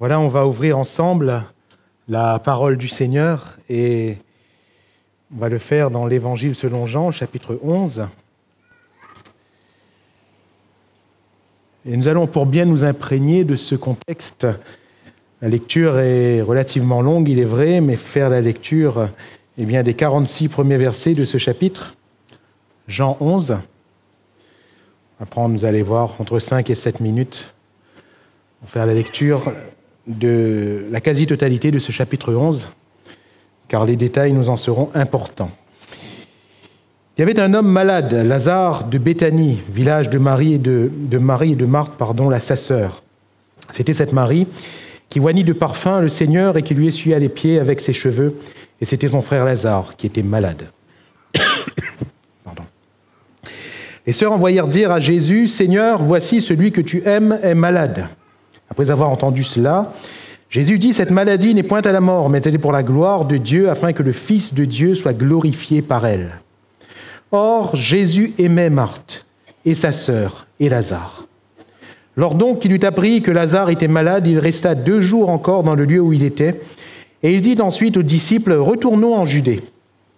Voilà, on va ouvrir ensemble la parole du Seigneur et on va le faire dans l'Évangile selon Jean, chapitre 11. Et nous allons, pour bien nous imprégner de ce contexte, la lecture est relativement longue, il est vrai, mais faire la lecture des 46 premiers versets de ce chapitre, Jean 11, on va prendre, vous allez voir, entre 5 et 7 minutes pour faire la lecture de la quasi-totalité de ce chapitre 11, car les détails nous en seront importants. Il y avait un homme malade, Lazare de Béthanie, village de Marie et de Marthe, sa sœur. C'était cette Marie qui oignit de parfum le Seigneur et qui lui essuya les pieds avec ses cheveux, et c'était son frère Lazare qui était malade. Les sœurs envoyèrent dire à Jésus, « Seigneur, voici celui que tu aimes est malade. » Après avoir entendu cela, Jésus dit, « Cette maladie n'est point à la mort, mais elle est pour la gloire de Dieu, afin que le Fils de Dieu soit glorifié par elle. » Or, Jésus aimait Marthe et sa sœur et Lazare. Lors donc qu'il eut appris que Lazare était malade, il resta 2 jours encore dans le lieu où il était, et il dit ensuite aux disciples, « Retournons en Judée. »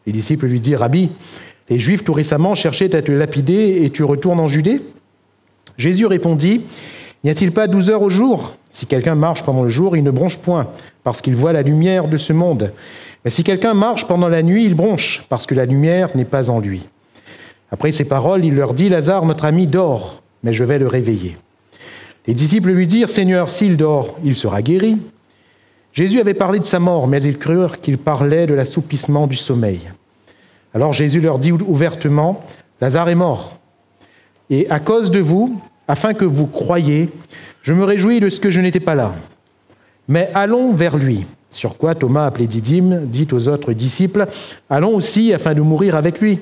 Les disciples lui dirent, « Rabbi, les Juifs tout récemment cherchaient à te lapider, et tu retournes en Judée ?» Jésus répondit, « N'y a-t-il pas 12 heures au jour ? Si quelqu'un marche pendant le jour, il ne bronche point, parce qu'il voit la lumière de ce monde. Mais si quelqu'un marche pendant la nuit, il bronche, parce que la lumière n'est pas en lui. » Après ces paroles, il leur dit, « Lazare, notre ami, dort, mais je vais le réveiller. » Les disciples lui dirent, « Seigneur, s'il dort, il sera guéri. » Jésus avait parlé de sa mort, mais ils crurent qu'il parlait de l'assoupissement du sommeil. Alors Jésus leur dit ouvertement, « Lazare est mort. Et à cause de vous, afin que vous croyiez, je me réjouis de ce que je n'étais pas là. Mais allons vers lui. » Sur quoi Thomas, appelé Didyme, dit aux autres disciples, « Allons aussi afin de mourir avec lui. »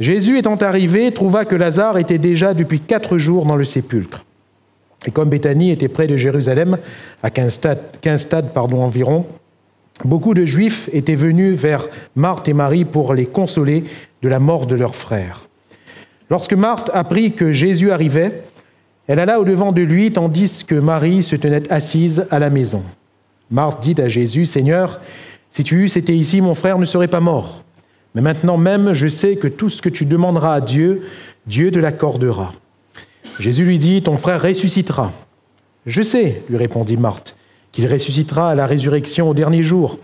Jésus étant arrivé, trouva que Lazare était déjà depuis 4 jours dans le sépulcre. Et comme Béthanie était près de Jérusalem, à 15 stades environ, beaucoup de Juifs étaient venus vers Marthe et Marie pour les consoler de la mort de leur frère. Lorsque Marthe apprit que Jésus arrivait, elle alla au-devant de lui, tandis que Marie se tenait assise à la maison. Marthe dit à Jésus, « Seigneur, si tu eusses été ici, mon frère ne serait pas mort. Mais maintenant même, je sais que tout ce que tu demanderas à Dieu, Dieu te l'accordera. » Jésus lui dit, « Ton frère ressuscitera. » « Je sais, lui répondit Marthe, qu'il ressuscitera à la résurrection au dernier jour.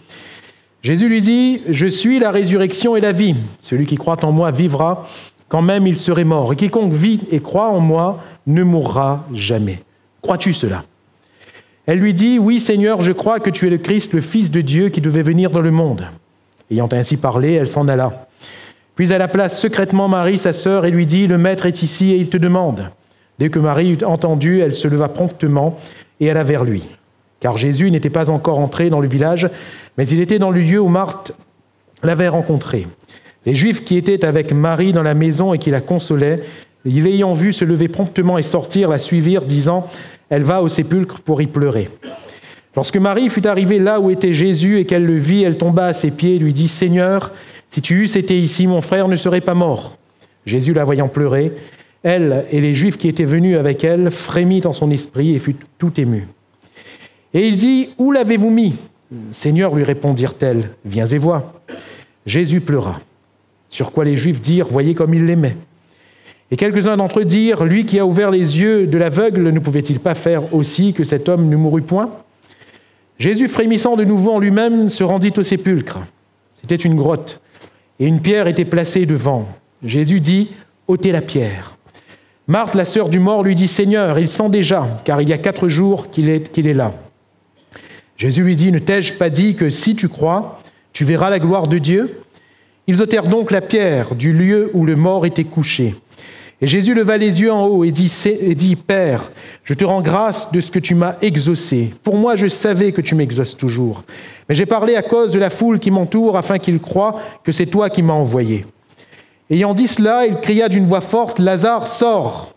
Jésus lui dit, « Je suis la résurrection et la vie. Celui qui croit en moi vivra, quand même il serait mort. Et quiconque vit et croit en moi ne mourra jamais. Crois-tu cela ?» Elle lui dit, « Oui, Seigneur, je crois que tu es le Christ, le Fils de Dieu qui devait venir dans le monde. » Ayant ainsi parlé, elle s'en alla. Puis elle appela secrètement Marie, sa sœur, et lui dit, « Le Maître est ici et il te demande. » Dès que Marie eut entendu, elle se leva promptement et alla vers lui. Car Jésus n'était pas encore entré dans le village, mais il était dans le lieu où Marthe l'avait rencontré. Les Juifs qui étaient avec Marie dans la maison et qui la consolaient, l'ayant vue se lever promptement et sortir, la suivirent, disant, « Elle va au sépulcre pour y pleurer. » Lorsque Marie fut arrivée là où était Jésus et qu'elle le vit, elle tomba à ses pieds et lui dit, « Seigneur, si tu eusses été ici, mon frère ne serait pas mort. » Jésus, la voyant pleurer, elle et les Juifs qui étaient venus avec elle, frémit en son esprit et fut tout ému. Et il dit, « Où l'avez-vous mis ?»« Seigneur, lui répondirent-elles, viens et vois. » Jésus pleura. Sur quoi les Juifs dirent, « Voyez comme il l'aimait. » Et quelques-uns d'entre eux dirent, « Lui qui a ouvert les yeux de l'aveugle, ne pouvait-il pas faire aussi que cet homme ne mourût point ?» Jésus, frémissant de nouveau en lui-même, se rendit au sépulcre. C'était une grotte, et une pierre était placée devant. Jésus dit, « ôtez la pierre. » Marthe, la sœur du mort, lui dit, « Seigneur, il sent déjà, car il y a 4 jours qu'il est là. » Jésus lui dit, « Ne t'ai-je pas dit que si tu crois, tu verras la gloire de Dieu ?» Ils ôtèrent donc la pierre du lieu où le mort était couché. Et Jésus leva les yeux en haut et dit, « Père, je te rends grâce de ce que tu m'as exaucé. Pour moi, je savais que tu m'exauces toujours. Mais j'ai parlé à cause de la foule qui m'entoure, afin qu'ils croient que c'est toi qui m'as envoyé. » Ayant dit cela, il cria d'une voix forte, « Lazare, sors !»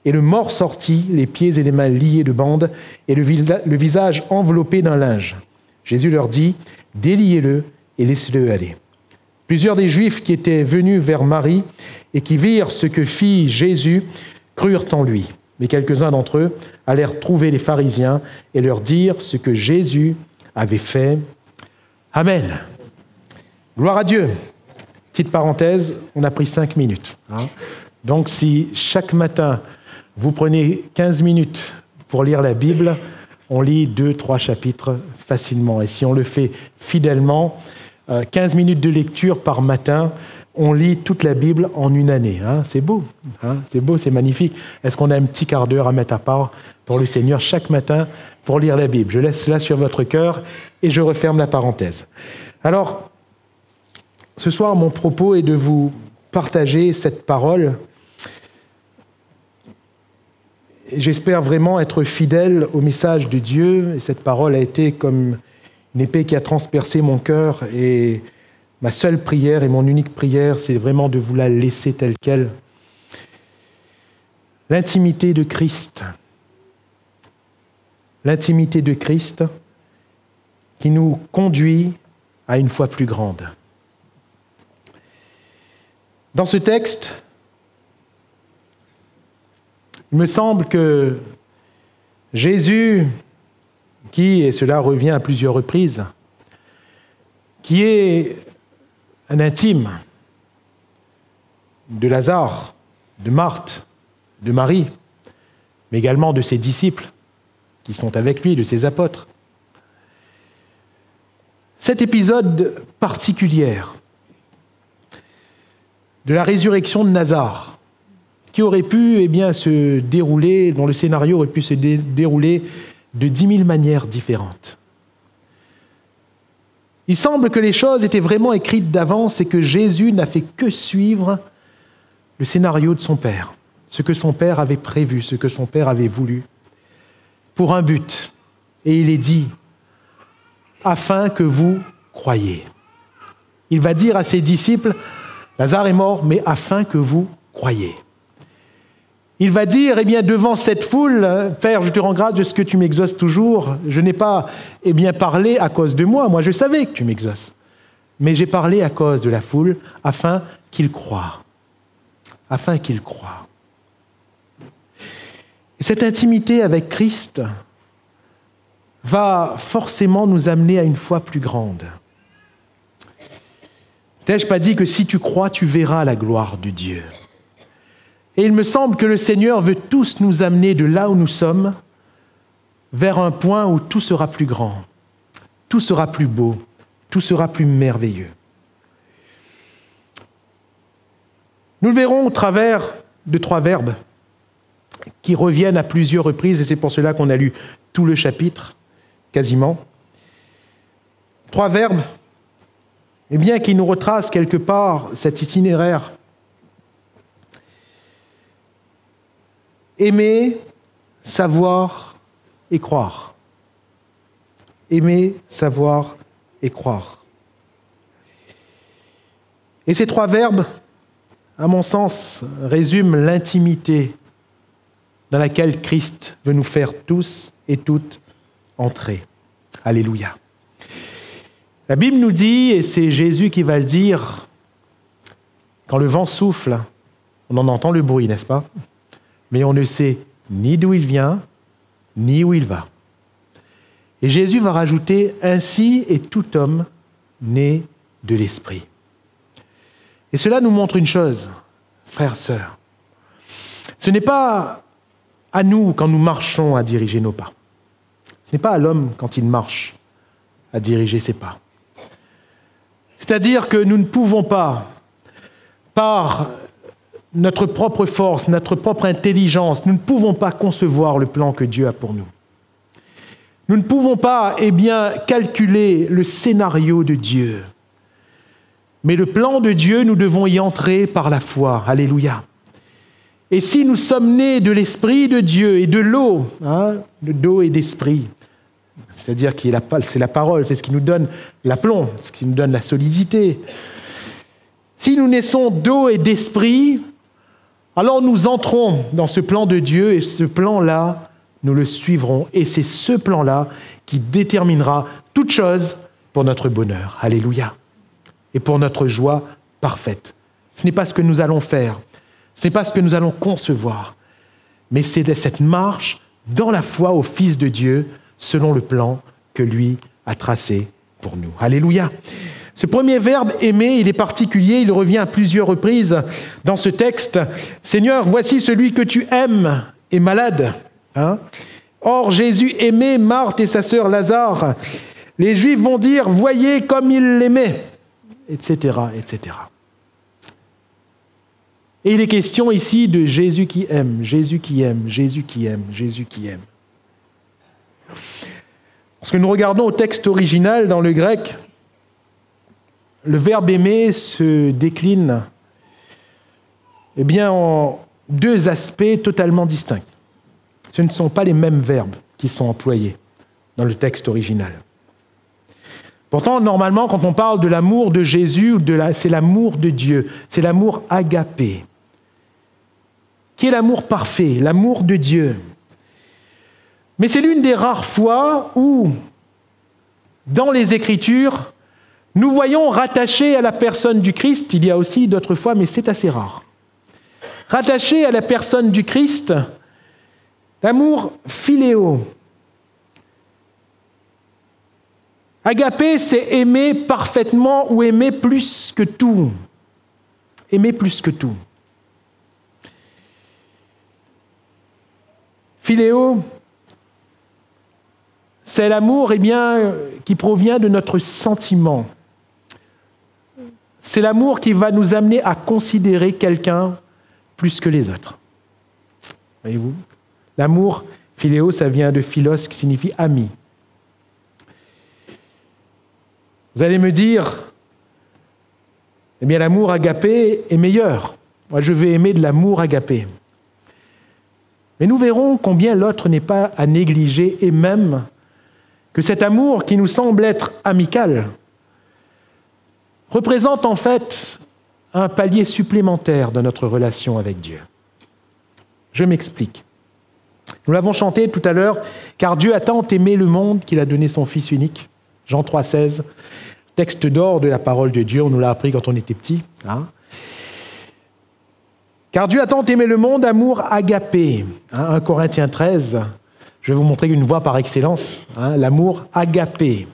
Et le mort sortit, les pieds et les mains liés de bandes, et le visage enveloppé d'un linge. Jésus leur dit, « Déliez-le et laissez-le aller. » Plusieurs des Juifs qui étaient venus vers Marie et qui virent ce que fit Jésus crurent en lui. Mais quelques-uns d'entre eux allèrent trouver les pharisiens et leur dire ce que Jésus avait fait. Amen. Gloire à Dieu. Petite parenthèse, on a pris 5 minutes. Donc si chaque matin, vous prenez 15 minutes pour lire la Bible, on lit 2-3 chapitres facilement. Et si on le fait fidèlement, 15 minutes de lecture par matin, on lit toute la Bible en une année. C'est beau, c'est beau, c'est magnifique. Est-ce qu'on a un petit quart d'heure à mettre à part pour le Seigneur chaque matin pour lire la Bible? Je laisse cela sur votre cœur et je referme la parenthèse. Alors, ce soir, mon propos est de vous partager cette parole. J'espère vraiment être fidèle au message de Dieu. Et cette parole a été comme une épée qui a transpercé mon cœur. Et ma seule prière et mon unique prière, c'est vraiment de vous la laisser telle qu'elle. L'intimité de Christ. L'intimité de Christ qui nous conduit à une foi plus grande. Dans ce texte, il me semble que Jésus, qui, et cela revient à plusieurs reprises, qui est un intime de Lazare, de Marthe, de Marie, mais également de ses disciples qui sont avec lui, de ses apôtres. Cet épisode particulier de la résurrection de Lazare, qui aurait pu se dérouler, dont le scénario aurait pu se dérouler de 10 000 manières différentes. Il semble que les choses étaient vraiment écrites d'avance et que Jésus n'a fait que suivre le scénario de son Père, ce que son Père avait prévu, ce que son Père avait voulu, pour un but. Et il est dit, afin que vous croyiez. Il va dire à ses disciples, Lazare est mort, mais afin que vous croyiez. Il va dire, devant cette foule, Père, je te rends grâce de ce que tu m'exauces toujours. Je n'ai pas, parlé à cause de moi. Moi, je savais que tu m'exauces. Mais j'ai parlé à cause de la foule, afin qu'ils croient. Afin qu'ils croient. Et cette intimité avec Christ va forcément nous amener à une foi plus grande. T'ai-je pas dit que si tu crois, tu verras la gloire de Dieu? Et il me semble que le Seigneur veut tous nous amener de là où nous sommes vers un point où tout sera plus grand, tout sera plus beau, tout sera plus merveilleux. Nous le verrons au travers de 3 verbes qui reviennent à plusieurs reprises, et c'est pour cela qu'on a lu tout le chapitre, quasiment. 3 verbes qui nous retracent quelque part cet itinéraire. Aimer, savoir et croire. Aimer, savoir et croire. Et ces 3 verbes, à mon sens, résument l'intimité dans laquelle Christ veut nous faire tous et toutes entrer. Alléluia. La Bible nous dit, et c'est Jésus qui va le dire, quand le vent souffle, on en entend le bruit, n'est-ce pas? Mais on ne sait ni d'où il vient, ni où il va. Et Jésus va rajouter, ainsi est tout homme né de l'Esprit. Et cela nous montre une chose, frères, sœurs. Ce n'est pas à nous, quand nous marchons, à diriger nos pas. Ce n'est pas à l'homme, quand il marche, à diriger ses pas. C'est-à-dire que nous ne pouvons pas, par notre propre force, notre propre intelligence, nous ne pouvons pas concevoir le plan que Dieu a pour nous. Nous ne pouvons pas, calculer le scénario de Dieu. Mais le plan de Dieu, nous devons y entrer par la foi. Alléluia. Et si nous sommes nés de l'Esprit de Dieu et de l'eau, d'eau et d'esprit, c'est-à-dire que c'est la parole, c'est ce qui nous donne l'aplomb, c'est ce qui nous donne la solidité. Si nous naissons d'eau et d'esprit, alors nous entrons dans ce plan de Dieu et ce plan-là, nous le suivrons. Et c'est ce plan-là qui déterminera toute chose pour notre bonheur. Alléluia. Et pour notre joie parfaite. Ce n'est pas ce que nous allons faire. Ce n'est pas ce que nous allons concevoir. mais c'est de cette marche dans la foi au Fils de Dieu, selon le plan que lui a tracé pour nous. Alléluia. Ce premier verbe « aimer », il est particulier, il revient à plusieurs reprises dans ce texte. « Seigneur, voici celui que tu aimes est malade. » Or, Jésus aimait Marthe et sa sœur Lazare. Les Juifs vont dire « voyez comme il l'aimait », etc., etc. Et il est question ici de Jésus qui aime, Jésus qui aime, Jésus qui aime, Jésus qui aime. Lorsque nous regardons au texte original dans le grec, le verbe aimer se décline en deux aspects totalement distincts. Ce ne sont pas les mêmes verbes qui sont employés dans le texte original. Pourtant, normalement, quand on parle de l'amour de Jésus, c'est l'amour de Dieu, c'est l'amour agapé, qui est l'amour parfait, l'amour de Dieu. Mais c'est l'une des rares fois où, dans les Écritures, nous voyons rattaché à la personne du Christ, il y a aussi d'autres fois, mais c'est assez rare, rattaché à la personne du Christ, l'amour philéo. Agapé, c'est aimer parfaitement ou aimer plus que tout. Aimer plus que tout. Philéo, c'est l'amour qui provient de notre sentiment. C'est l'amour qui va nous amener à considérer quelqu'un plus que les autres. Voyez-vous ? L'amour, philéo, ça vient de philos, qui signifie ami. Vous allez me dire, l'amour agapé est meilleur. Moi, je vais aimer de l'amour agapé. Mais nous verrons combien l'autre n'est pas à négliger et même que cet amour qui nous semble être amical représente en fait un palier supplémentaire de notre relation avec Dieu. Je m'explique. Nous l'avons chanté tout à l'heure, « Car Dieu a tant aimé le monde qu'il a donné son Fils unique ». Jean 3,16, texte d'or de la parole de Dieu, on nous l'a appris quand on était petit. Car Dieu a tant aimé le monde, amour agapé. 1 Corinthiens 13, je vais vous montrer une voie par excellence, l'amour agapé.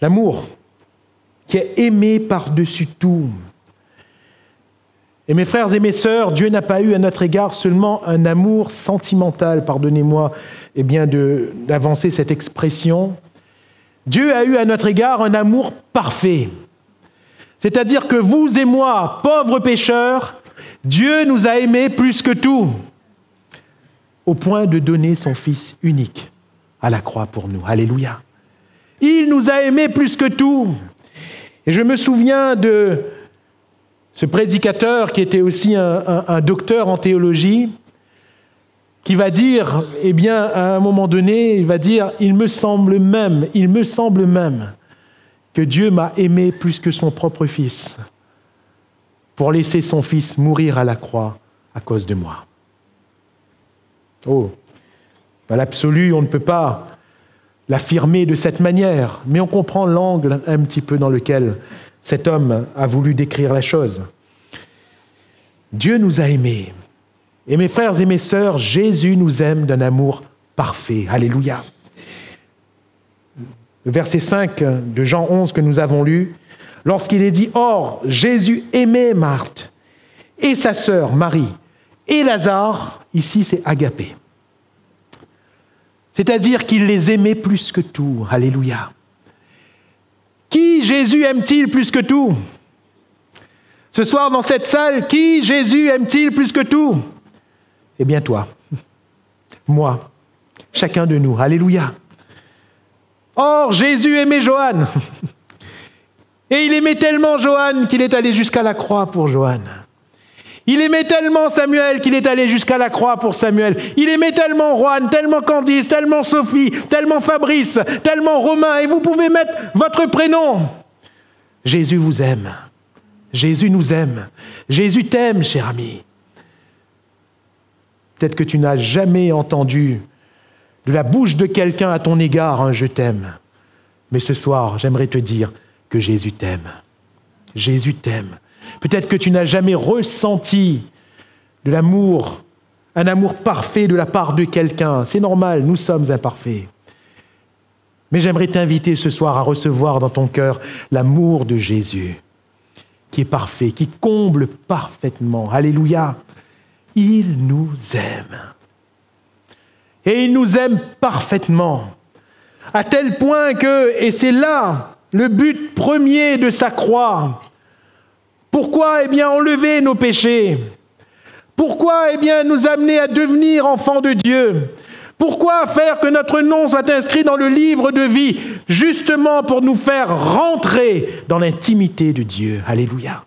L'amour qui est aimé par-dessus tout. Et mes frères et mes sœurs, Dieu n'a pas eu à notre égard seulement un amour sentimental, pardonnez-moi d'avancer cette expression. Dieu a eu à notre égard un amour parfait. C'est-à-dire que vous et moi, pauvres pécheurs, Dieu nous a aimés plus que tout, au point de donner son Fils unique à la croix pour nous. Alléluia. Il nous a aimés plus que tout. Et je me souviens de ce prédicateur qui était aussi un docteur en théologie, qui va dire, à un moment donné, il va dire « Il me semble même que Dieu m'a aimé plus que son propre Fils pour laisser son Fils mourir à la croix à cause de moi. » Oh, dans l'absolu, on ne peut pas l'affirmer de cette manière, mais on comprend l'angle un petit peu dans lequel cet homme a voulu décrire la chose. Dieu nous a aimés. Et mes frères et mes sœurs, Jésus nous aime d'un amour parfait. Alléluia. Le verset 5 de Jean 11 que nous avons lu, lorsqu'il est dit « Or, Jésus aimait Marthe et sa sœur Marie et Lazare », ici c'est agapé. C'est-à-dire qu'il les aimait plus que tout. Alléluia. Qui Jésus aime-t-il plus que tout ? Ce soir dans cette salle, qui Jésus aime-t-il plus que tout ? Eh bien toi, moi, chacun de nous. Alléluia. Or, Jésus aimait Joanne. Et il aimait tellement Joanne qu'il est allé jusqu'à la croix pour Joanne. Il aimait tellement Samuel qu'il est allé jusqu'à la croix pour Samuel. Il aimait tellement Juan, tellement Candice, tellement Sophie, tellement Fabrice, tellement Romain. Et vous pouvez mettre votre prénom. Jésus vous aime. Jésus nous aime. Jésus t'aime, cher ami. Peut-être que tu n'as jamais entendu de la bouche de quelqu'un à ton égard un « je t'aime ». Mais ce soir, j'aimerais te dire que Jésus t'aime. Jésus t'aime. Peut-être que tu n'as jamais ressenti de l'amour, un amour parfait de la part de quelqu'un. C'est normal, nous sommes imparfaits. Mais j'aimerais t'inviter ce soir à recevoir dans ton cœur l'amour de Jésus, qui est parfait, qui comble parfaitement. Alléluia. Il nous aime. Et il nous aime parfaitement, à tel point que, et c'est là le but premier de sa croix, pourquoi enlever nos péchés? Pourquoi nous amener à devenir enfants de Dieu? Pourquoi faire que notre nom soit inscrit dans le livre de vie? Justement pour nous faire rentrer dans l'intimité de Dieu. Alléluia.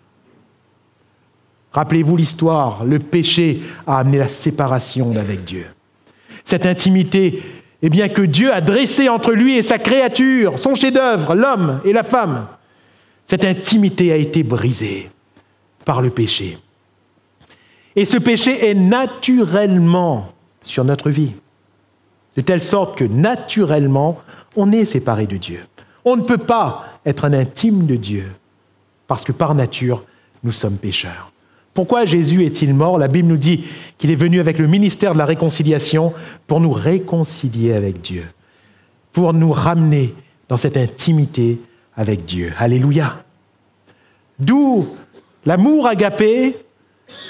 Rappelez-vous l'histoire, le péché a amené la séparation avec Dieu. Cette intimité, que Dieu a dressée entre lui et sa créature, son chef-d'œuvre, l'homme et la femme, cette intimité a été brisée par le péché. Et ce péché est naturellement sur notre vie, de telle sorte que naturellement, on est séparé de Dieu. On ne peut pas être un intime de Dieu, parce que par nature, nous sommes pécheurs. Pourquoi Jésus est-il mort? La Bible nous dit qu'il est venu avec le ministère de la réconciliation pour nous réconcilier avec Dieu, pour nous ramener dans cette intimité avec Dieu. Alléluia. D'où l'amour agapé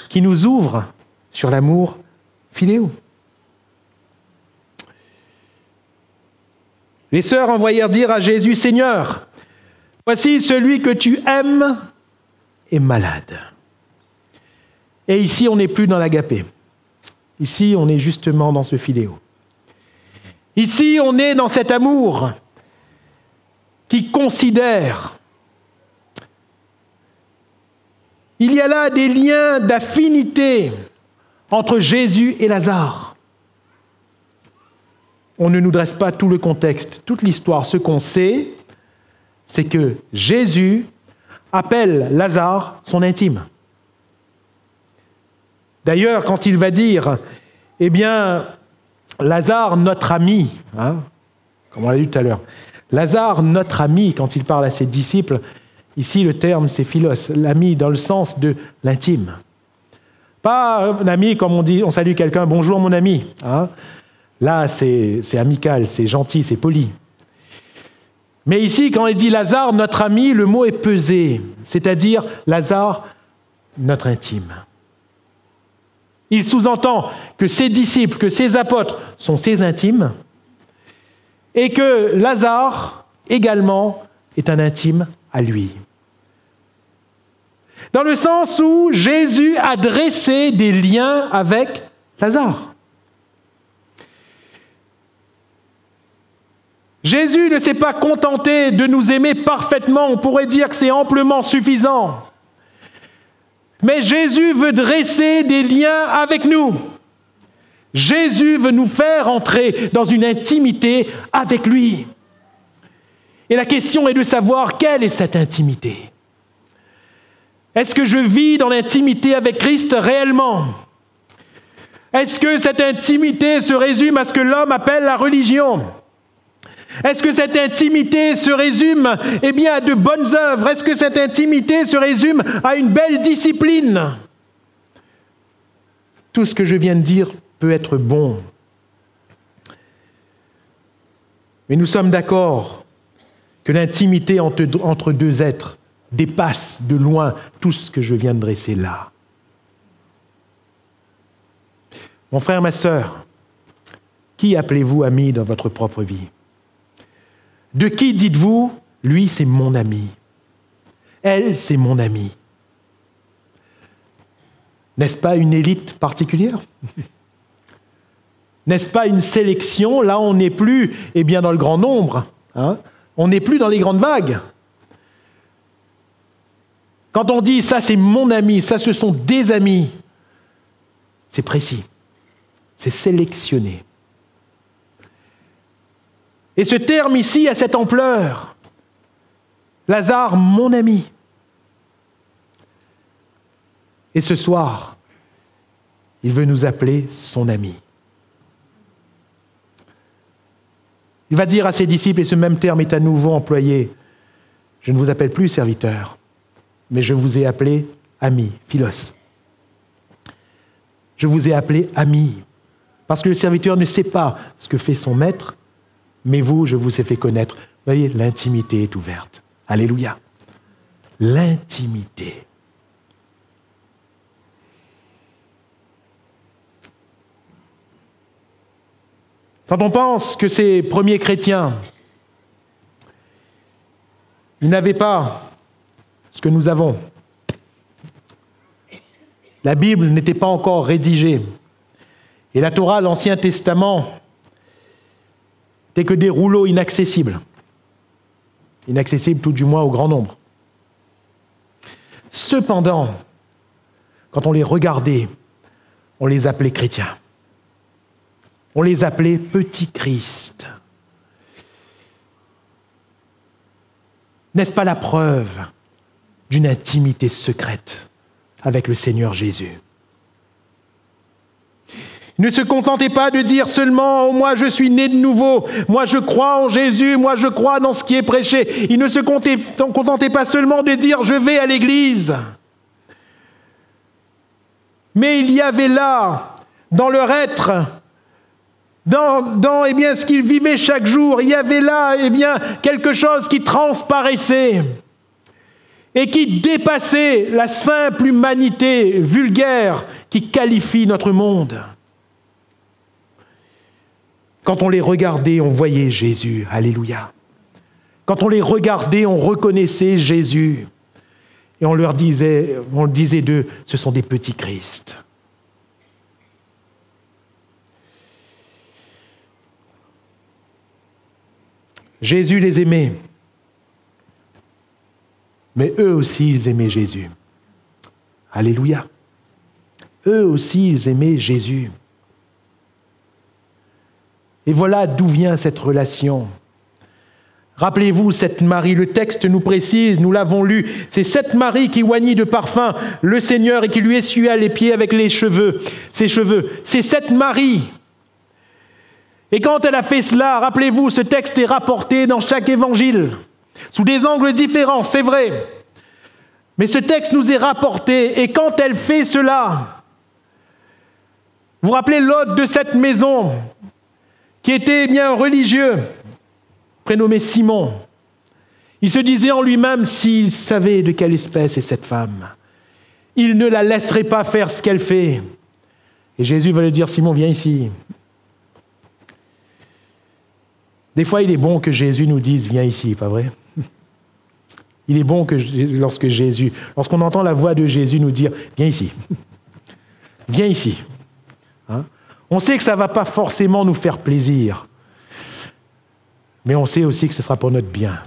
qui nous ouvre sur l'amour philéo. Les sœurs envoyèrent dire à Jésus, « Seigneur, voici celui que tu aimes est malade. » Et ici, on n'est plus dans l'agapé. Ici, on est justement dans ce philéo. Ici, on est dans cet amour qui considère. Il y a là des liens d'affinité entre Jésus et Lazare. On ne nous dresse pas tout le contexte, toute l'histoire. Ce qu'on sait, c'est que Jésus appelle Lazare son intime. D'ailleurs, quand il va dire, Lazare, notre ami, comme on l'a dit tout à l'heure, Lazare, notre ami, quand il parle à ses disciples, ici le terme c'est philos, l'ami dans le sens de l'intime. Pas un ami comme on dit, on salue quelqu'un, bonjour mon ami. Là, c'est amical, c'est gentil, c'est poli. Mais ici, quand il dit Lazare, notre ami, le mot est pesé, c'est-à-dire Lazare, notre intime. Il sous-entend que ses disciples, que ses apôtres sont ses intimes et que Lazare également est un intime à lui. Dans le sens où Jésus a dressé des liens avec Lazare. Jésus ne s'est pas contenté de nous aimer parfaitement, on pourrait dire que c'est amplement suffisant. Mais Jésus veut dresser des liens avec nous. Jésus veut nous faire entrer dans une intimité avec lui. Et la question est de savoir quelle est cette intimité. Est-ce que je vis dans l'intimité avec Christ réellement? Est-ce que cette intimité se résume à ce que l'homme appelle la religion? Est-ce que cette intimité se résume à de bonnes œuvres? Est-ce que cette intimité se résume à une belle discipline? Tout ce que je viens de dire peut être bon. Mais nous sommes d'accord que l'intimité entre deux êtres dépasse de loin tout ce que je viens de dresser là. Mon frère, ma sœur, qui appelez-vous ami dans votre propre vie? De qui dites-vous, lui c'est mon ami, elle c'est mon amie? N'est-ce pas une élite particulière? N'est-ce pas une sélection? Là on n'est plus dans le grand nombre, on n'est plus dans les grandes vagues. Quand on dit ça c'est mon ami, ça ce sont des amis, c'est précis, c'est sélectionné. Et ce terme ici a cette ampleur. Lazare, mon ami. Et ce soir, il veut nous appeler son ami. Il va dire à ses disciples, et ce même terme est à nouveau employé, je ne vous appelle plus serviteur, mais je vous ai appelé ami, philos. Je vous ai appelé amis. Parce que le serviteur ne sait pas ce que fait son maître, mais vous, je vous ai fait connaître. Vous voyez, l'intimité est ouverte. Alléluia. L'intimité. Quand on pense que ces premiers chrétiens, ils n'avaient pas ce que nous avons. La Bible n'était pas encore rédigée. Et la Torah, l'Ancien Testament, n'était que des rouleaux inaccessibles. Inaccessibles tout du moins au grand nombre. Cependant, quand on les regardait, on les appelait chrétiens. On les appelait petits Christ. N'est-ce pas la preuve d'une intimité secrète avec le Seigneur Jésus? Ne se contentez pas de dire seulement « Oh, moi je suis né de nouveau, moi je crois en Jésus, moi je crois dans ce qui est prêché ». Il ne se contentait pas seulement de dire « Je vais à l'église ». Mais il y avait là, dans leur être, dans ce qu'ils vivaient chaque jour, il y avait là quelque chose qui transparaissait et qui dépassait la simple humanité vulgaire qui qualifie notre monde. Quand on les regardait, on voyait Jésus. Alléluia. Quand on les regardait, on reconnaissait Jésus. Et on disait d'eux, ce sont des petits Christ. Jésus les aimait. Mais eux aussi, ils aimaient Jésus. Alléluia. Eux aussi, ils aimaient Jésus. Et voilà d'où vient cette relation. Rappelez-vous, cette Marie, le texte nous précise, nous l'avons lu, c'est cette Marie qui oignit de parfum le Seigneur et qui lui essuya les pieds avec ses cheveux. C'est cette Marie. Et quand elle a fait cela, rappelez-vous, ce texte est rapporté dans chaque évangile, sous des angles différents, c'est vrai. Mais ce texte nous est rapporté, et quand elle fait cela, vous vous rappelez l'hôte de cette maison, qui était bien religieux, prénommé Simon. Il se disait en lui-même, s'il savait de quelle espèce est cette femme, il ne la laisserait pas faire ce qu'elle fait. Et Jésus va lui dire, Simon, viens ici. Des fois, il est bon que Jésus nous dise, viens ici, pas vrai? Il est bon que lorsqu'on entend la voix de Jésus nous dire, viens ici. Viens ici. Hein? On sait que ça ne va pas forcément nous faire plaisir, mais on sait aussi que ce sera pour notre bien.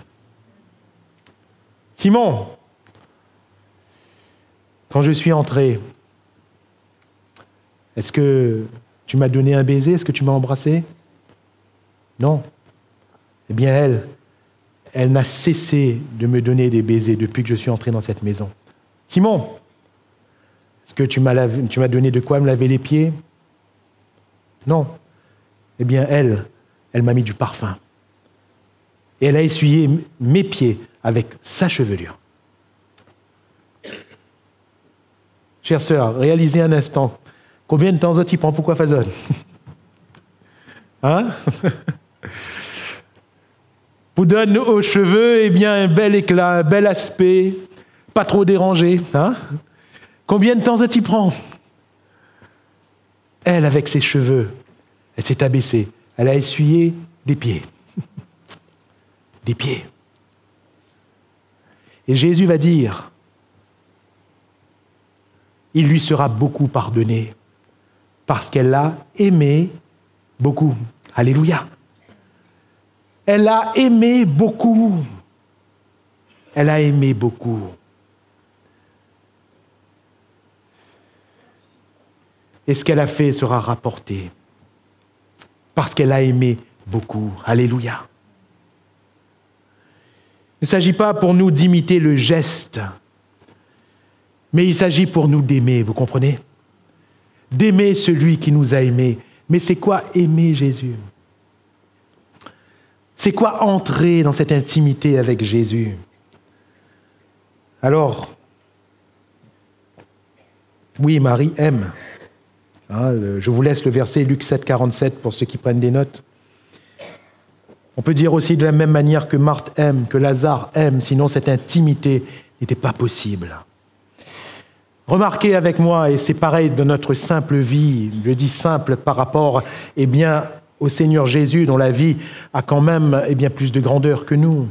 Simon, quand je suis entré, est-ce que tu m'as donné un baiser? Est-ce que tu m'as embrassé? Non. Eh bien, elle n'a cessé de me donner des baisers depuis que je suis entré dans cette maison. Simon, est-ce que tu m'as donné de quoi me laver les pieds? Non. Eh bien, elle m'a mis du parfum. Et elle a essuyé mes pieds avec sa chevelure. Chère sœur, réalisez un instant. Combien de temps ça t'y prend pour coiffazonne? Hein? Vous donne aux cheveux un bel éclat, un bel aspect, pas trop dérangé. Hein? Combien de temps ça t'y prend? Elle, avec ses cheveux, elle s'est abaissée. Elle a essuyé des pieds. Des pieds. Et Jésus va dire, il lui sera beaucoup pardonné, parce qu'elle l'a aimé beaucoup. Alléluia. Elle a aimé beaucoup. Elle a aimé beaucoup. Et ce qu'elle a fait sera rapporté. Parce qu'elle a aimé beaucoup. Alléluia. Il ne s'agit pas pour nous d'imiter le geste, mais il s'agit pour nous d'aimer, vous comprenez? D'aimer celui qui nous a aimés. Mais c'est quoi aimer Jésus? C'est quoi entrer dans cette intimité avec Jésus? Alors, oui, Marie aime. Je vous laisse le verset Luc 7, 47 pour ceux qui prennent des notes. On peut dire aussi de la même manière que Marthe aime, que Lazare aime, sinon cette intimité n'était pas possible. Remarquez avec moi, et c'est pareil dans notre simple vie, je dis simple par rapport au Seigneur Jésus, dont la vie a quand même plus de grandeur que nous.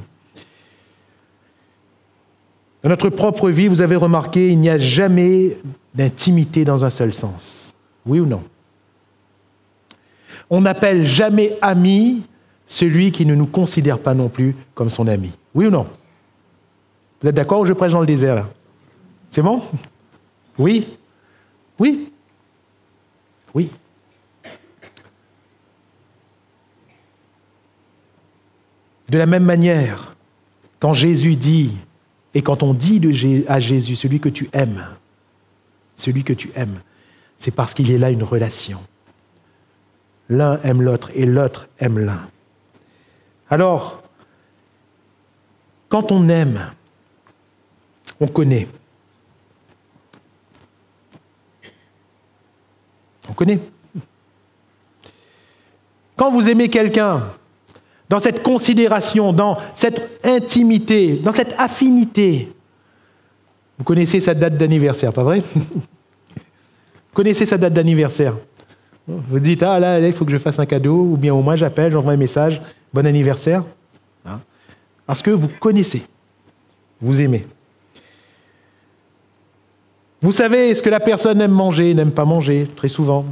Dans notre propre vie, vous avez remarqué, il n'y a jamais d'intimité dans un seul sens. Oui ou non? On n'appelle jamais ami celui qui ne nous considère pas non plus comme son ami. Oui ou non? Vous êtes d'accord ou je prêche dans le désert là? C'est bon? Oui? Oui? Oui. De la même manière, quand Jésus dit, et quand on dit à Jésus, celui que tu aimes, c'est parce qu'il y a là une relation. L'un aime l'autre et l'autre aime l'un. Alors, quand on aime, on connaît. On connaît. Quand vous aimez quelqu'un, dans cette considération, dans cette intimité, dans cette affinité, vous connaissez sa date d'anniversaire, pas vrai? Vous connaissez sa date d'anniversaire. Vous dites, ah là, il faut que je fasse un cadeau, ou bien au moins j'appelle, j'envoie un message, bon anniversaire. Parce que vous connaissez, vous aimez. Vous savez ce que la personne aime manger, n'aime pas manger, très souvent.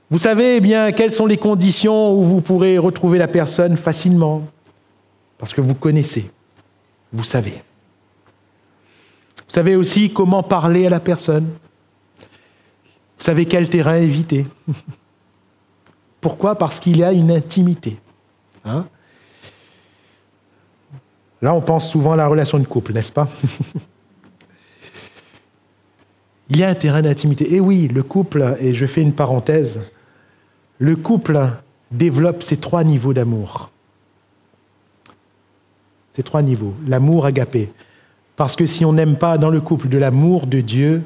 Vous savez quelles sont les conditions où vous pourrez retrouver la personne facilement, parce que vous connaissez, vous savez. Vous savez aussi comment parler à la personne. Vous savez quel terrain éviter. Pourquoi? Parce qu'il y a une intimité. Là, on pense souvent à la relation de couple, n'est-ce pas? Il y a un terrain d'intimité. Et oui, le couple, et je fais une parenthèse, le couple développe ces 3 niveaux d'amour. Ces 3 niveaux. L'amour agapé. Parce que si on n'aime pas dans le couple de l'amour de Dieu,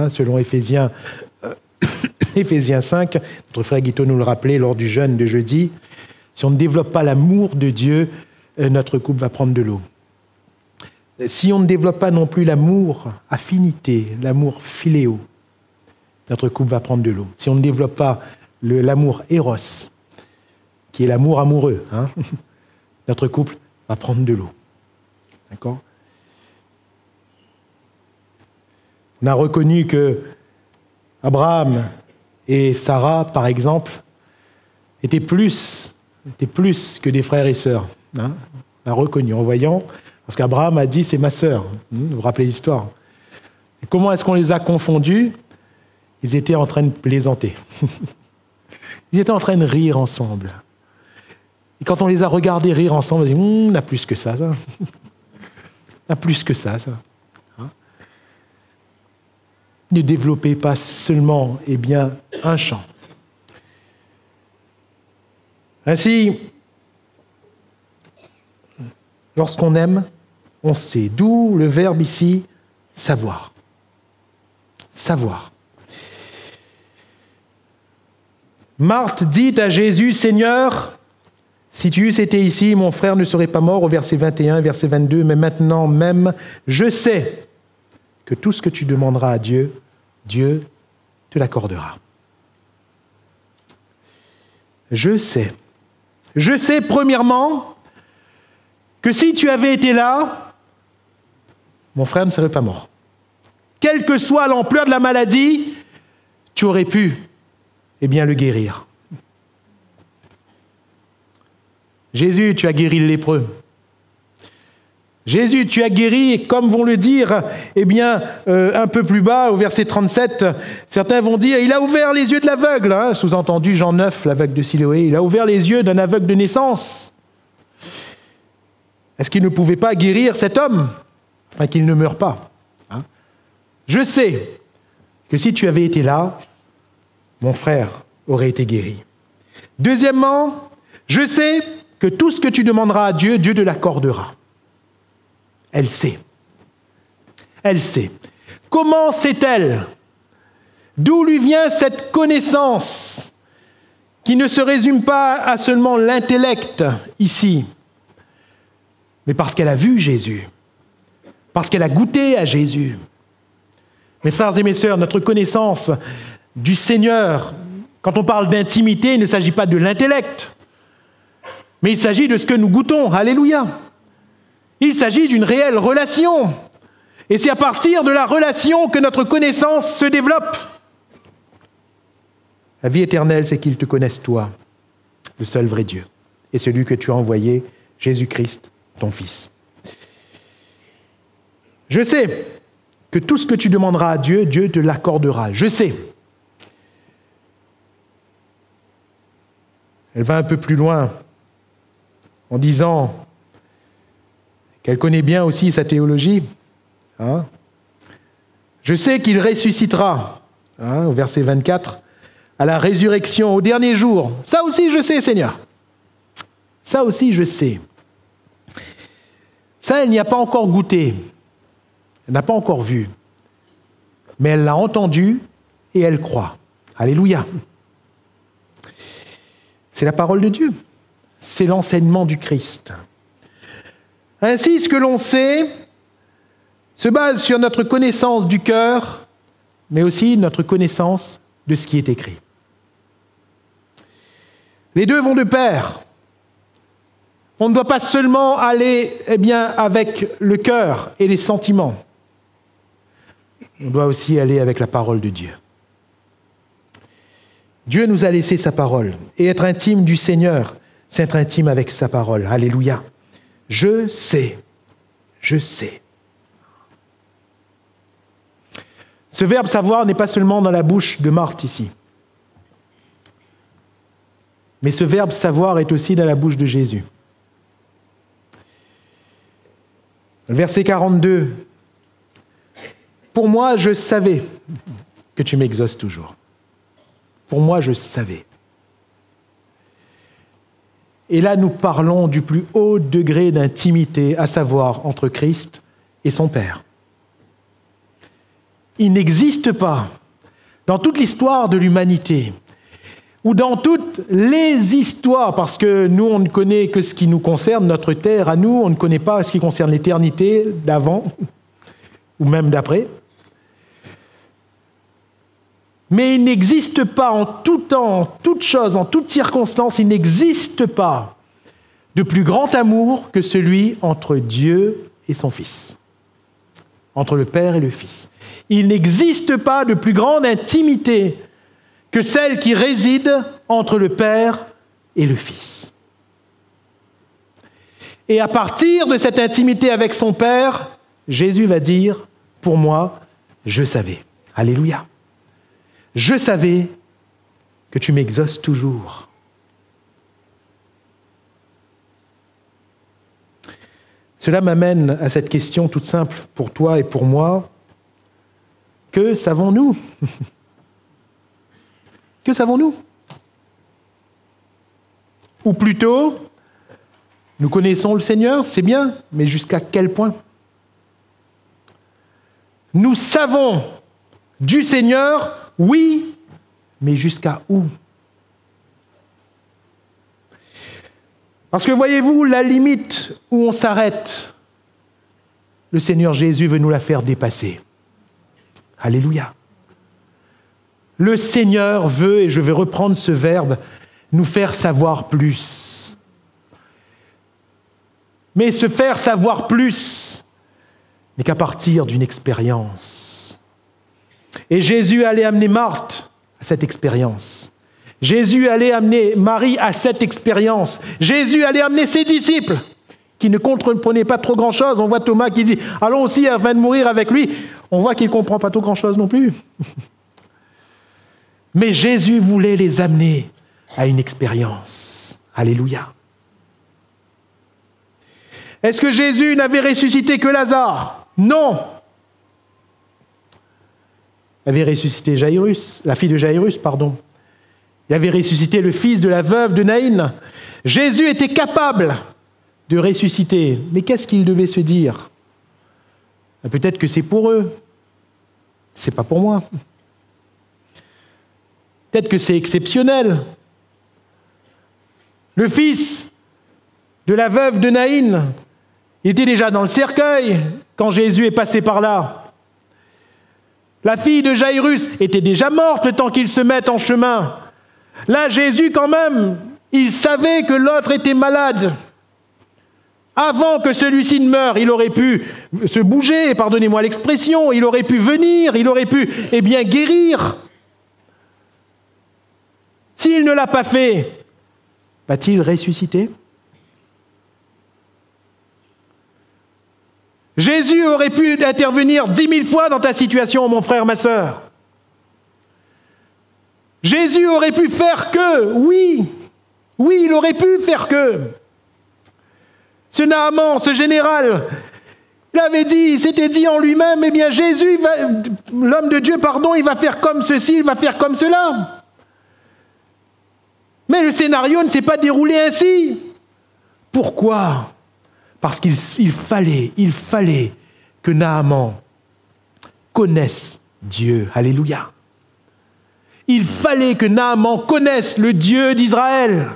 selon Éphésiens 5, notre frère Guito nous le rappelait lors du jeûne de jeudi, si on ne développe pas l'amour de Dieu, notre couple va prendre de l'eau. Si on ne développe pas non plus l'amour affinité, l'amour philéo, notre couple va prendre de l'eau. Si on ne développe pas l'amour éros, qui est l'amour amoureux, notre couple va prendre de l'eau. D'accord? On a reconnu que Abraham et Sarah, par exemple, étaient plus que des frères et sœurs. On a reconnu en voyant, parce qu'Abraham a dit, c'est ma sœur. Vous vous rappelez l'histoire. Et comment est-ce qu'on les a confondus? Ils étaient en train de plaisanter. Ils étaient en train de rire ensemble. Et quand on les a regardés rire ensemble, on s'est dit, on a plus que ça. On a plus que ça. Ne développez pas seulement un champ. Ainsi, lorsqu'on aime, on sait. D'où le verbe ici, savoir. Savoir. Marthe dit à Jésus, Seigneur, si tu eusses été ici, mon frère ne serait pas mort, au verset 21, verset 22, mais maintenant même, je sais que tout ce que tu demanderas à Dieu, Dieu te l'accordera. Je sais. Je sais, premièrement, que si tu avais été là, mon frère ne serait pas mort. Quelle que soit l'ampleur de la maladie, tu aurais pu, le guérir. Jésus, tu as guéri le lépreux. Jésus, tu as guéri, et comme vont le dire, un peu plus bas, au verset 37, certains vont dire, il a ouvert les yeux de l'aveugle, sous-entendu Jean 9, l'aveugle de Siloé, il a ouvert les yeux d'un aveugle de naissance. Est-ce qu'il ne pouvait pas guérir cet homme, afin qu'il ne meure pas? Je sais que si tu avais été là, mon frère aurait été guéri. Deuxièmement, je sais que tout ce que tu demanderas à Dieu, Dieu te l'accordera. Elle sait. Elle sait. Comment sait-elle? D'où lui vient cette connaissance qui ne se résume pas à seulement l'intellect ici, mais parce qu'elle a vu Jésus, parce qu'elle a goûté à Jésus. Mes frères et mes sœurs, notre connaissance du Seigneur, quand on parle d'intimité, il ne s'agit pas de l'intellect, mais il s'agit de ce que nous goûtons. Alléluia. Il s'agit d'une réelle relation. Et c'est à partir de la relation que notre connaissance se développe. La vie éternelle, c'est qu'ils te connaissent toi, le seul vrai Dieu, et celui que tu as envoyé, Jésus-Christ, ton Fils. Je sais que tout ce que tu demanderas à Dieu, Dieu te l'accordera. Je sais. Elle va un peu plus loin en disant qu'elle connaît bien aussi sa théologie. Je sais qu'il ressuscitera, au verset 24, à la résurrection, au dernier jour. Ça aussi, je sais, Seigneur. Ça aussi, je sais. Ça, elle n'y a pas encore goûté. Elle n'a pas encore vu. Mais elle l'a entendu et elle croit. Alléluia. C'est la parole de Dieu. C'est l'enseignement du Christ. Ainsi, ce que l'on sait se base sur notre connaissance du cœur, mais aussi notre connaissance de ce qui est écrit. Les deux vont de pair. On ne doit pas seulement aller avec le cœur et les sentiments. On doit aussi aller avec la parole de Dieu. Dieu nous a laissé sa parole. Et être intime du Seigneur, c'est être intime avec sa parole. Alléluia. Je sais. Je sais. Ce verbe savoir n'est pas seulement dans la bouche de Marthe ici. Mais ce verbe savoir est aussi dans la bouche de Jésus. Verset 42. Pour moi, je savais que tu m'exauces toujours. Pour moi, je savais. Et là, nous parlons du plus haut degré d'intimité, à savoir entre Christ et son Père. Il n'existe pas, dans toute l'histoire de l'humanité, ou dans toutes les histoires, parce que nous, on ne connaît que ce qui nous concerne, notre terre à nous, on ne connaît pas ce qui concerne l'éternité d'avant, ou même d'après. Mais il n'existe pas en tout temps, en toute chose, en toute circonstance, il n'existe pas de plus grand amour que celui entre Dieu et son Fils, entre le Père et le Fils. Il n'existe pas de plus grande intimité que celle qui réside entre le Père et le Fils. Et à partir de cette intimité avec son Père, Jésus va dire, pour moi, je savais. Alléluia. Je savais que tu m'exauces toujours. Cela m'amène à cette question toute simple pour toi et pour moi. Que savons-nous ? Que savons-nous ? Ou plutôt, nous connaissons le Seigneur, c'est bien, mais jusqu'à quel point ? Nous savons du Seigneur, oui, mais jusqu'à où ? Parce que voyez-vous, la limite où on s'arrête, le Seigneur Jésus veut nous la faire dépasser. Alléluia. Le Seigneur veut, et je vais reprendre ce verbe, nous faire savoir plus. Mais se faire savoir plus n'est qu'à partir d'une expérience. Et Jésus allait amener Marthe à cette expérience. Jésus allait amener Marie à cette expérience. Jésus allait amener ses disciples qui ne comprenaient pas trop grand-chose. On voit Thomas qui dit « Allons aussi afin de mourir avec lui ». On voit qu'il ne comprend pas trop grand-chose non plus. Mais Jésus voulait les amener à une expérience. Alléluia. Est-ce que Jésus n'avait ressuscité que Lazare ? Non. Il avait ressuscité Jairus, la fille de Jairus, pardon. Il avait ressuscité le fils de la veuve de Naïn. Jésus était capable de ressusciter. Mais qu'est-ce qu'il devait se dire ? Peut-être que c'est pour eux. C'est pas pour moi. Peut-être que c'est exceptionnel. Le fils de la veuve de Naïn, il était déjà dans le cercueil quand Jésus est passé par là. La fille de Jairus était déjà morte le temps qu'ils se mettent en chemin. Là, Jésus, quand même, il savait que l'autre était malade. Avant que celui-ci ne meure, il aurait pu se bouger, pardonnez-moi l'expression, il aurait pu venir, il aurait pu, guérir. S'il ne l'a pas fait, va-t-il ressusciter ? Jésus aurait pu intervenir 10 000 fois dans ta situation, mon frère, ma sœur. Jésus aurait pu faire que, oui, il aurait pu faire que. Ce Naaman, ce général, il avait dit, il s'était dit en lui-même, eh bien Jésus, l'homme de Dieu, il va faire comme ceci, il va faire comme cela. Mais le scénario ne s'est pas déroulé ainsi. Pourquoi ? Parce qu'il fallait que Naaman connaisse Dieu. Alléluia. Il fallait que Naaman connaisse le Dieu d'Israël.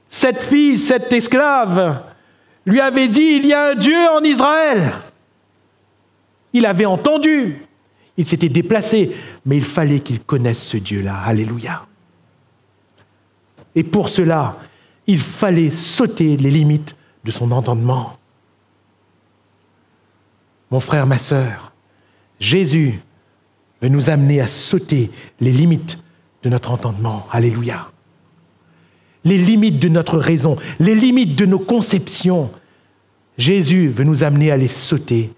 Cette fille, cette esclave, lui avait dit, il y a un Dieu en Israël. Il avait entendu, il s'était déplacé, mais il fallait qu'il connaisse ce Dieu-là. Alléluia. Et pour cela, il fallait sauter les limites de son entendement. Mon frère, ma sœur, Jésus veut nous amener à sauter les limites de notre entendement. Alléluia. Les limites de notre raison, les limites de nos conceptions. Jésus veut nous amener à les sauter.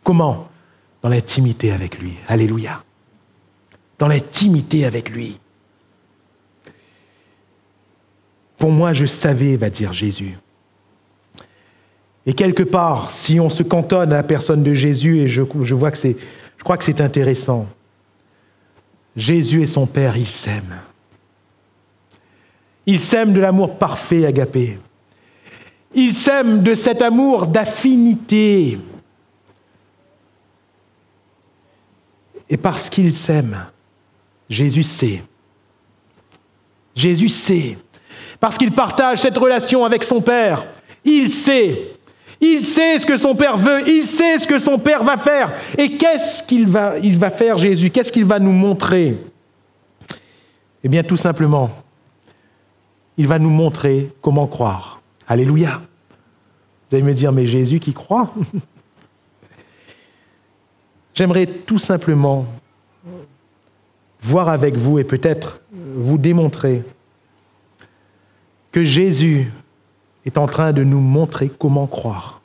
Comment ? Dans l'intimité avec lui. Alléluia. Dans l'intimité avec lui. Pour moi, je savais, va dire Jésus. Et quelque part, si on se cantonne à la personne de Jésus, et je crois que c'est intéressant, Jésus et son Père, ils s'aiment. Ils s'aiment de l'amour parfait, agapé. Ils s'aiment de cet amour d'affinité. Et parce qu'ils s'aiment, Jésus sait. Jésus sait. Parce qu'il partage cette relation avec son Père, il sait. Il sait ce que son Père veut, il sait ce que son Père va faire. Et qu'est-ce qu'il va faire, Jésus ? Qu'est-ce qu'il va nous montrer ? Eh bien, tout simplement, il va nous montrer comment croire. Alléluia. Vous allez me dire, mais Jésus qui croit ? J'aimerais tout simplement voir avec vous et peut-être vous démontrer que Jésus est en train de nous montrer comment croire.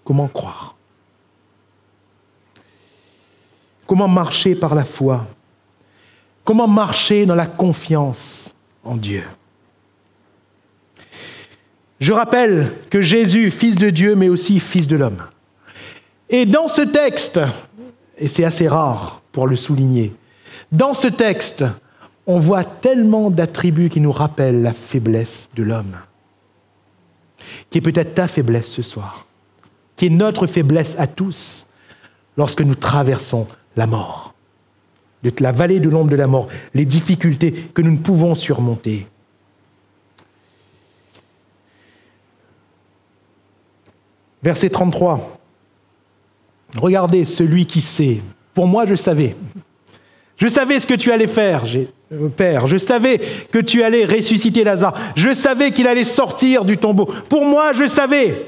Comment croire. Comment marcher par la foi. Comment marcher dans la confiance en Dieu. Je rappelle que Jésus, fils de Dieu, mais aussi fils de l'homme. Et dans ce texte, et c'est assez rare pour le souligner, dans ce texte, on voit tellement d'attributs qui nous rappellent la faiblesse de l'homme, qui est peut-être ta faiblesse ce soir, qui est notre faiblesse à tous lorsque nous traversons la mort, la vallée de l'ombre de la mort, les difficultés que nous ne pouvons surmonter. Verset 33. Regardez celui qui sait. Pour moi, je savais. Je savais ce que tu allais faire, Père. Je savais que tu allais ressusciter Lazare. Je savais qu'il allait sortir du tombeau. Pour moi, je savais.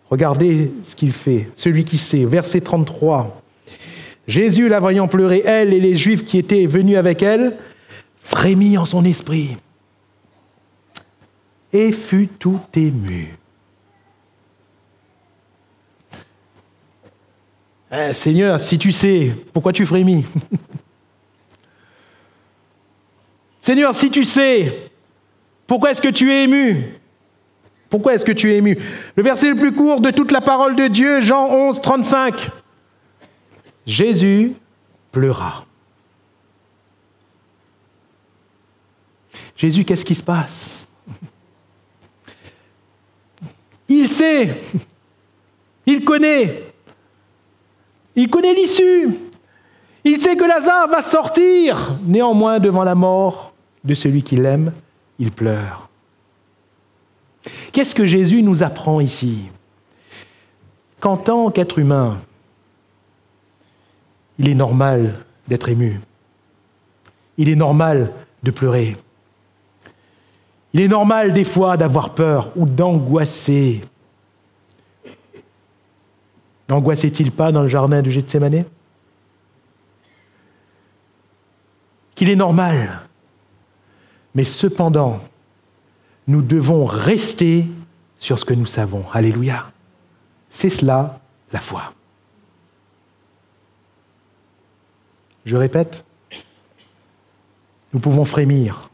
Regardez ce qu'il fait, celui qui sait. Verset 33. Jésus, la voyant pleurer, elle et les Juifs qui étaient venus avec elle, frémit en son esprit et fut tout ému. Seigneur, si tu sais, pourquoi tu frémis ? Seigneur, si tu sais, pourquoi est-ce que tu es ému ? Pourquoi est-ce que tu es ému ? Le verset le plus court de toute la parole de Dieu, Jean 11, 35. Jésus pleura. Jésus, qu'est-ce qui se passe ? Il sait, il connaît l'issue. Il sait que Lazare va sortir. Néanmoins, devant la mort de celui qu'il aime, il pleure. Qu'est-ce que Jésus nous apprend ici? Qu'en tant qu'être humain, il est normal d'être ému. Il est normal de pleurer. Il est normal des fois d'avoir peur ou d'angoisser. N'angoissait-il pas dans le jardin de Gethsémanée? Qu'il est normal. Mais cependant, nous devons rester sur ce que nous savons. Alléluia. C'est cela, la foi. Je répète, nous pouvons frémir,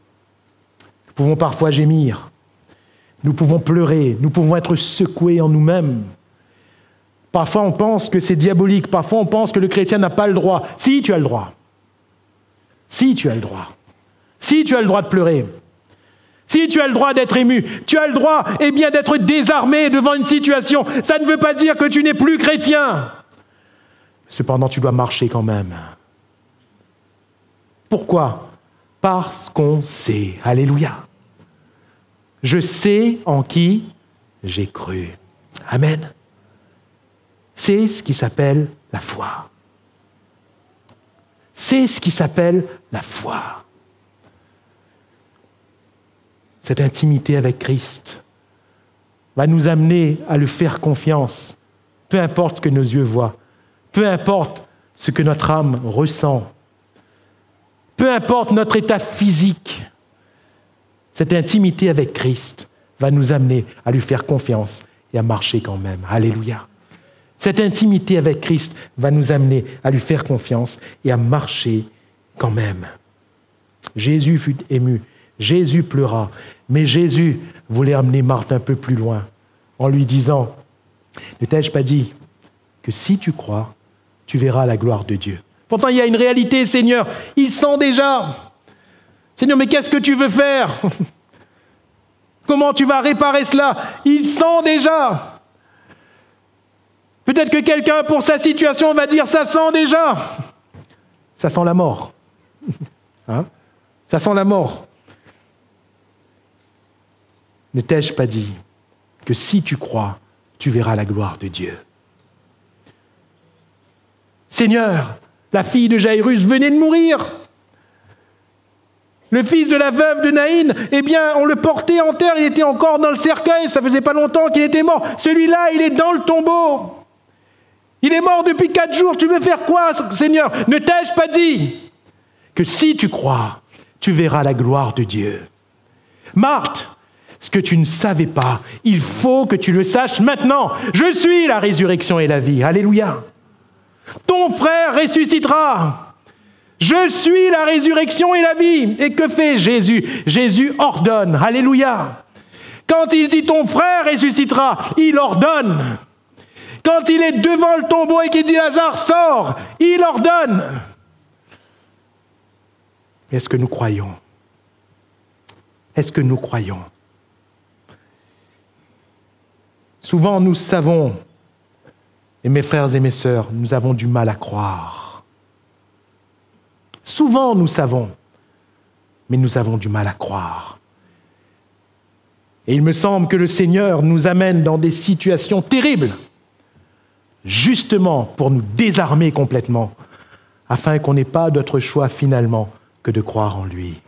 nous pouvons parfois gémir, nous pouvons pleurer, nous pouvons être secoués en nous-mêmes. Parfois on pense que c'est diabolique, parfois on pense que le chrétien n'a pas le droit. Si, tu as le droit. Si, tu as le droit. Si, tu as le droit de pleurer. Si tu as le droit d'être ému, tu as le droit, d'être désarmé devant une situation. Ça ne veut pas dire que tu n'es plus chrétien. Cependant, tu dois marcher quand même. Pourquoi? Parce qu'on sait. Alléluia. Je sais en qui j'ai cru. Amen. C'est ce qui s'appelle la foi. C'est ce qui s'appelle la foi. Cette intimité avec Christ va nous amener à lui faire confiance, peu importe ce que nos yeux voient, peu importe ce que notre âme ressent, peu importe notre état physique. Cette intimité avec Christ va nous amener à lui faire confiance et à marcher quand même. Alléluia. Cette intimité avec Christ va nous amener à lui faire confiance et à marcher quand même. Jésus fut ému. Jésus pleura, mais Jésus voulait amener Marthe un peu plus loin en lui disant « Ne t'ai-je pas dit que si tu crois, tu verras la gloire de Dieu ?» Pourtant, il y a une réalité, Seigneur, il sent déjà. Seigneur, mais qu'est-ce que tu veux faire? Comment tu vas réparer cela? Il sent déjà. Peut-être que quelqu'un, pour sa situation, va dire « Ça sent déjà. » Ça sent la mort. Hein? Ça sent la mort. Ne t'ai-je pas dit que si tu crois, tu verras la gloire de Dieu? Seigneur, la fille de Jairus venait de mourir. Le fils de la veuve de Naïn, on le portait en terre, il était encore dans le cercueil, ça faisait pas longtemps qu'il était mort. Celui-là, il est dans le tombeau. Il est mort depuis 4 jours. Tu veux faire quoi, Seigneur? Ne t'ai-je pas dit que si tu crois, tu verras la gloire de Dieu? Marthe, ce que tu ne savais pas, il faut que tu le saches maintenant. Je suis la résurrection et la vie. Alléluia. Ton frère ressuscitera. Je suis la résurrection et la vie. Et que fait Jésus? Jésus ordonne. Alléluia. Quand il dit ton frère ressuscitera, il ordonne. Quand il est devant le tombeau et qu'il dit Lazare, sors, il ordonne. Est-ce que nous croyons? Est-ce que nous croyons? Souvent, nous savons, et mes frères et mes sœurs, nous avons du mal à croire. Souvent, nous savons, mais nous avons du mal à croire. Et il me semble que le Seigneur nous amène dans des situations terribles, justement pour nous désarmer complètement, afin qu'on n'ait pas d'autre choix finalement que de croire en lui.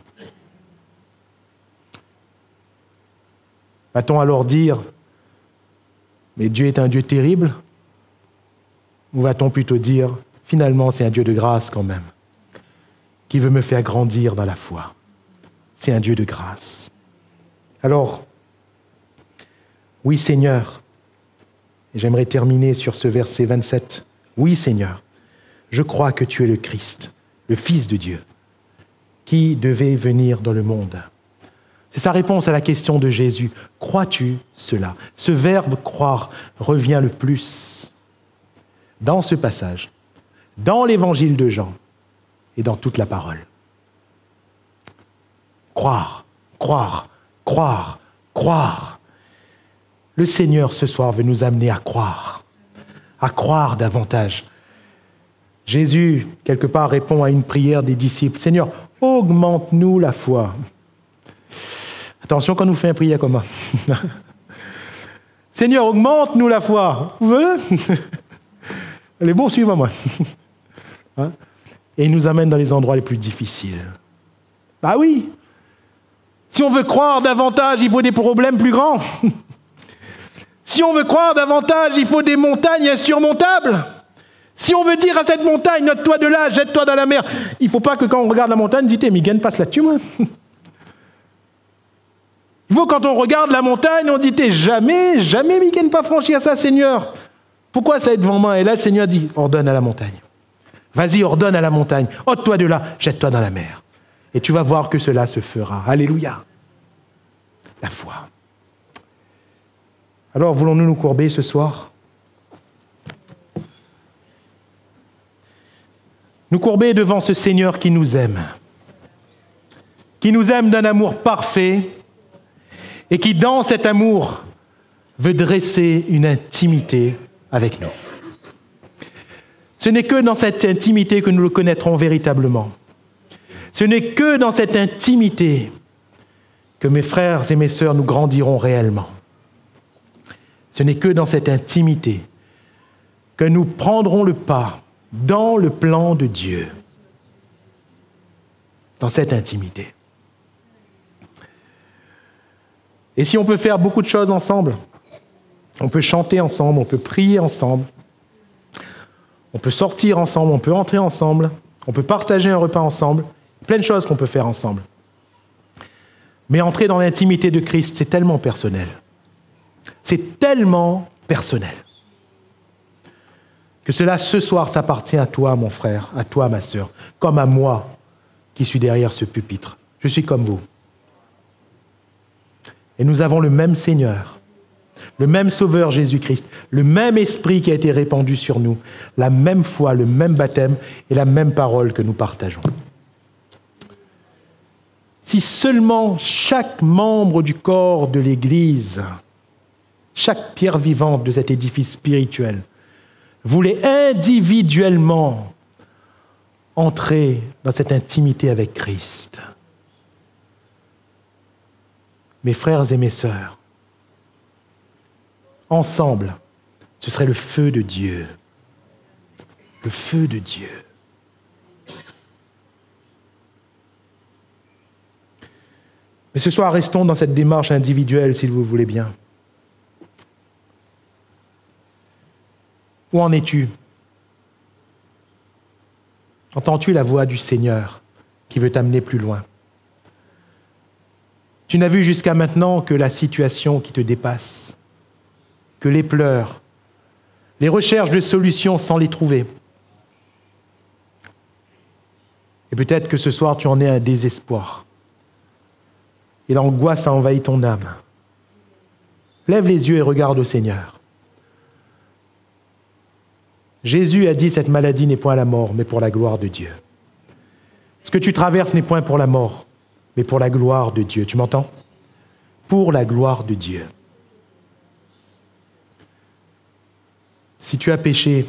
Va-t-on alors dire « Mais Dieu est un Dieu terrible » ou va-t-on plutôt dire « Finalement, c'est un Dieu de grâce quand même, qui veut me faire grandir dans la foi. C'est un Dieu de grâce. » Alors, oui Seigneur, et j'aimerais terminer sur ce verset 27. Oui Seigneur, je crois que tu es le Christ, le Fils de Dieu, qui devait venir dans le monde. C'est sa réponse à la question de Jésus. Crois-tu cela? Ce verbe « croire » revient le plus dans ce passage, dans l'évangile de Jean et dans toute la parole. Croire, croire, croire, croire. Le Seigneur, ce soir, veut nous amener à croire davantage. Jésus, quelque part, répond à une prière des disciples. Seigneur, augmente-nous la foi. Attention quand on nous fait une prière comme ça. Seigneur, augmente-nous la foi. Vous voulez? Elle est bon, suivez-moi. Hein? Et il nous amène dans les endroits les plus difficiles. Bah oui. Si on veut croire davantage, il faut des problèmes plus grands. Si on veut croire davantage, il faut des montagnes insurmontables. Si on veut dire à cette montagne, note-toi de là, jette-toi dans la mer, il ne faut pas que quand on regarde la montagne, on dise, Miguel passe là-dessus, moi. Il faut quand on regarde la montagne, on dit, jamais Miguel pas franchir ça, Seigneur. Pourquoi ça est devant moi? Et là, le Seigneur dit, ordonne à la montagne. Vas-y, ordonne à la montagne. Ôte-toi de là, jette-toi dans la mer. Et tu vas voir que cela se fera. Alléluia. La foi. Alors, voulons-nous nous courber ce soir? Nous courber devant ce Seigneur qui nous aime d'un amour parfait et qui, dans cet amour, veut dresser une intimité avec nous. Ce n'est que dans cette intimité que nous le connaîtrons véritablement. Ce n'est que dans cette intimité que mes frères et mes sœurs, nous grandirons réellement. Ce n'est que dans cette intimité que nous prendrons le pas dans le plan de Dieu. Dans cette intimité. Et si on peut faire beaucoup de choses ensemble, on peut chanter ensemble, on peut prier ensemble, on peut sortir ensemble, on peut entrer ensemble, on peut partager un repas ensemble, plein de choses qu'on peut faire ensemble. Mais entrer dans l'intimité de Christ, c'est tellement personnel. C'est tellement personnel. Que cela, ce soir, t'appartient à toi, mon frère, à toi, ma sœur, comme à moi qui suis derrière ce pupitre. Je suis comme vous. Et nous avons le même Seigneur, le même Sauveur Jésus-Christ, le même Esprit qui a été répandu sur nous, la même foi, le même baptême et la même parole que nous partageons. Si seulement chaque membre du corps de l'Église, chaque pierre vivante de cet édifice spirituel, voulait individuellement entrer dans cette intimité avec Christ. Mes frères et mes sœurs, ensemble, ce serait le feu de Dieu. Le feu de Dieu. Mais ce soir, restons dans cette démarche individuelle, si vous voulez bien. Où en es-tu? Entends-tu la voix du Seigneur qui veut t'amener plus loin? Tu n'as vu jusqu'à maintenant que la situation qui te dépasse, que les pleurs, les recherches de solutions sans les trouver. Et peut-être que ce soir, tu en es un désespoir. Et l'angoisse a envahi ton âme. Lève les yeux et regarde au Seigneur. Jésus a dit, cette maladie n'est point la mort, mais pour la gloire de Dieu. Ce que tu traverses n'est point pour la mort, mais pour la gloire de Dieu. Tu m'entends? Pour la gloire de Dieu. Si tu as péché,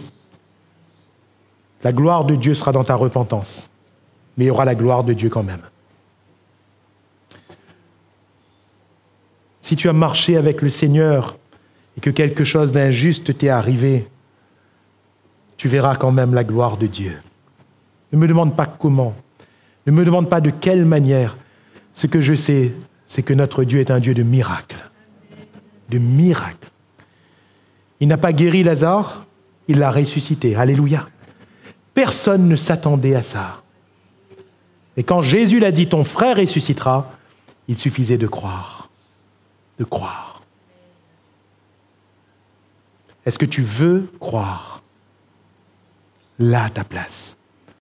la gloire de Dieu sera dans ta repentance, mais il y aura la gloire de Dieu quand même. Si tu as marché avec le Seigneur et que quelque chose d'injuste t'est arrivé, tu verras quand même la gloire de Dieu. Ne me demande pas comment, ne me demande pas de quelle manière. Ce que je sais, c'est que notre Dieu est un Dieu de miracles. De miracles. Il n'a pas guéri Lazare, il l'a ressuscité. Alléluia. Personne ne s'attendait à ça. Et quand Jésus l'a dit, ton frère ressuscitera, il suffisait de croire. De croire. Est-ce que tu veux croire? Là, à ta place.